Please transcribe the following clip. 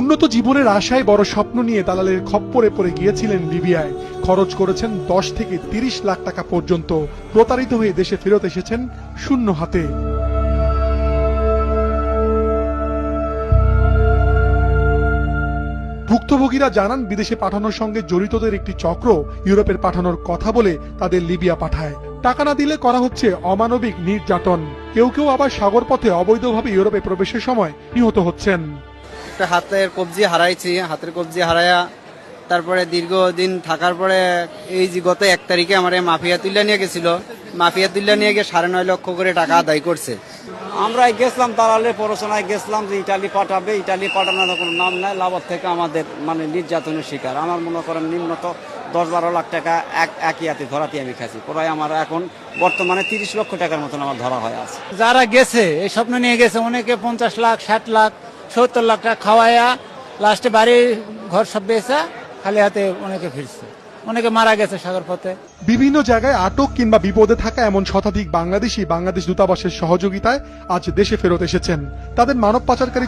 উন্নত জীবনের আশায় বড় স্বপ্ন নিয়ে দালালের খপ্পরে পড়ে গিয়েছিলেন লিবিয়ায়। খরচ করেছেন 10 থেকে 30 লাখ টাকা পর্যন্ত। প্রতারিত হয়ে দেশে ফেরত এসেছেন শূন্য হাতে। ভুক্তভোগীরা জানান, বিদেশে পাঠানোর সঙ্গে জড়িতদের একটি চক্র ইউরোপের পাঠানোর কথা বলে তাদের লিবিয়া পাঠায়। টাকা না দিলে করা হচ্ছে অমানবিক নির্যাতন। কেউ কেউ আবার সাগর পথে অবৈধভাবে ইউরোপে প্রবেশের সময় নিহত হচ্ছেন। হাতের কবজি হারাইছি, হাতের কবজি হারায়া তারপরে দীর্ঘদিন থাকার পরে এই যে গত 1 তারিখে আমার মাফিয়া তুল্লা নিয়ে গেছিল। মাফিয়া তুল্লা নিয়ে গিয়ে 9.5 লক্ষ করে টাকা আদায় করছে। আমরা গেছিলাম দালালের পড়াশোনায় গেছিলাম যে ইটালি পাঠাবে, ইটালি পাঠানোর কোনো নাম নাই। লাভর থেকে আমাদের নির্যাতনের শিকার। আমার মনে করেন নিম্নত 10-12 লাখ টাকা একই হাতে ধরাতে আমি খাইছি। প্রায় আমার এখন বর্তমানে 30 লক্ষ টাকার মতন আমার ধরা হয়ে আছে। যারা গেছে এই স্বপ্ন নিয়ে গেছে, অনেকে 50 লাখ 60 লাখ 70 লাখ টাকা খাওয়াইয়া লাস্টে বাড়ি ঘর সব বেচা খালি হাতে অনেকে ফিরছে, অনেকে মারা গেছে সাগর পথে। বিভিন্ন জায়গায় আটক কিংবা বিপদে থাকা এমন শতাধিক বাংলাদেশি বাংলাদেশ দূতাবাসের সহযোগিতায় আজ দেশে ফেরত এসেছেন। তাদের মানব পাচারকারী